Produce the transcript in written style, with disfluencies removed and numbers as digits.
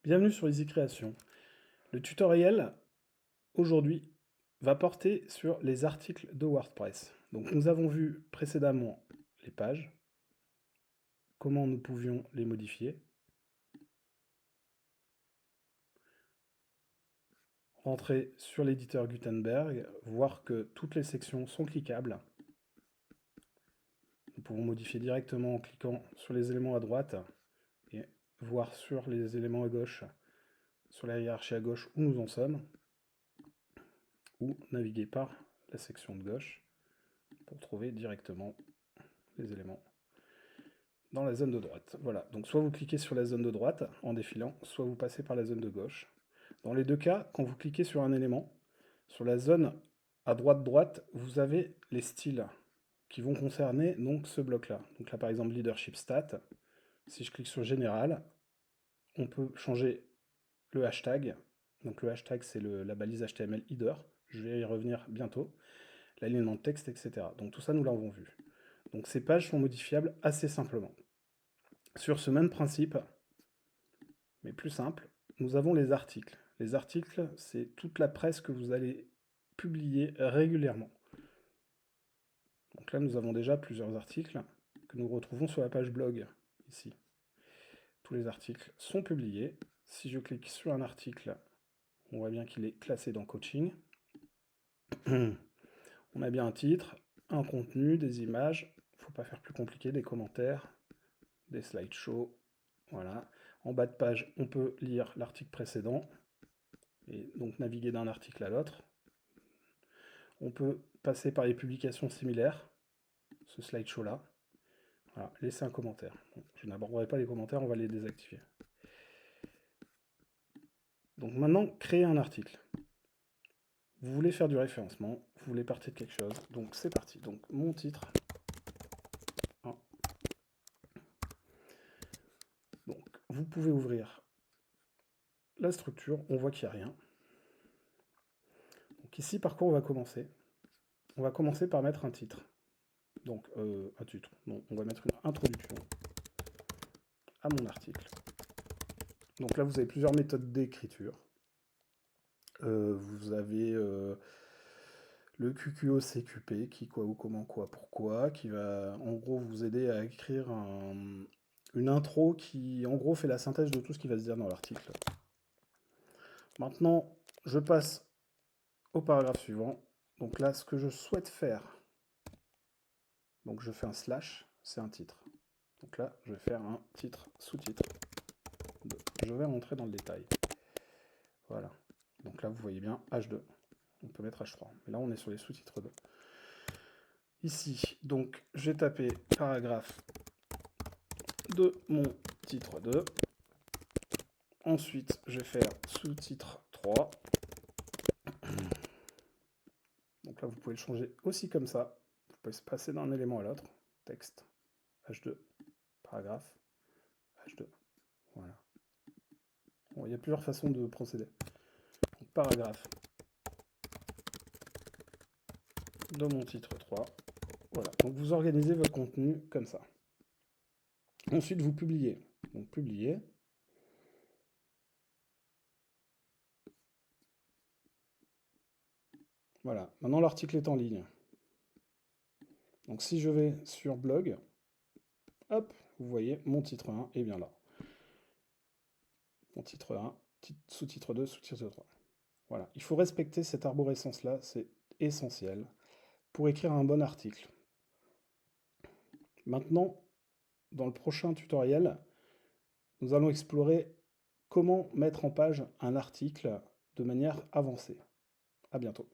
Bienvenue sur Easy Création. Le tutoriel aujourd'hui va porter sur les articles de WordPress. Donc nous avons vu précédemment les pages, comment nous pouvions les modifier, rentrer sur l'éditeur Gutenberg, voir que toutes les sections sont cliquables. Nous pouvons modifier directement en cliquant sur les éléments à droite et voir sur les éléments à gauche, sur la hiérarchie à gauche où nous en sommes, ou naviguer par la section de gauche pour trouver directement les éléments dans la zone de droite. Voilà, donc soit vous cliquez sur la zone de droite en défilant, soit vous passez par la zone de gauche. Dans les deux cas, quand vous cliquez sur un élément, sur la zone à droite, vous avez les styles qui vont concerner donc ce bloc-là. Donc là, par exemple, Leadership Stat. Si je clique sur Général, on peut changer le hashtag. Donc le hashtag, c'est la balise HTML header. Je vais y revenir bientôt. L'alignement de texte, etc. Donc tout ça, nous l'avons vu. Donc ces pages sont modifiables assez simplement. Sur ce même principe, mais plus simple, nous avons les articles. Les articles, c'est toute la presse que vous allez publier régulièrement. Donc là, nous avons déjà plusieurs articles que nous retrouvons sur la page blog, ici. Tous les articles sont publiés. Si je clique sur un article, on voit bien qu'il est classé dans Coaching. On a bien un titre, un contenu, des images. Il ne faut pas faire plus compliqué, des commentaires, des slideshows. Voilà. En bas de page, on peut lire l'article précédent et donc naviguer d'un article à l'autre. On peut passer par les publications similaires, ce slideshow-là. Voilà, laisser un commentaire. Bon, je n'aborderai pas les commentaires, on va les désactiver. Donc maintenant, créer un article. Vous voulez faire du référencement, vous voulez partir de quelque chose, donc c'est parti. Donc mon titre. Donc vous pouvez ouvrir la structure, on voit qu'il n'y a rien. Donc ici, par quoi on va commencer? On va commencer par mettre un titre. Donc un titre. Donc on va mettre une introduction à mon article. Donc là, vous avez plusieurs méthodes d'écriture. Vous avez le QQO-CQP, qui, quoi, où, comment, quoi, pourquoi, qui va en gros vous aider à écrire une intro qui en gros fait la synthèse de tout ce qui va se dire dans l'article. Maintenant, je passe au paragraphe suivant. Donc là, ce que je souhaite faire, donc je fais un slash, c'est un titre. Donc là, je vais faire un titre, sous-titre. Je vais rentrer dans le détail. Voilà. Donc là, vous voyez bien H2. On peut mettre H3. Mais là, on est sur les sous-titres 2. Ici, donc, j'ai tapé paragraphe de mon titre 2. Ensuite, je vais faire sous-titre 3. Donc là, vous pouvez le changer aussi comme ça. Vous pouvez se passer d'un élément à l'autre. Texte, H2, paragraphe, H2. Voilà. Bon, il y a plusieurs façons de procéder. Donc, paragraphe de mon titre 3. Voilà. Donc vous organisez votre contenu comme ça. Ensuite, vous publiez. Donc publier. Voilà. Maintenant, l'article est en ligne. Donc si je vais sur blog, hop, vous voyez, mon titre 1 est bien là. Mon titre 1, sous-titre 2, sous-titre 3. Voilà. Il faut respecter cette arborescence-là, c'est essentiel pour écrire un bon article. Maintenant, dans le prochain tutoriel, nous allons explorer comment mettre en page un article de manière avancée. À bientôt.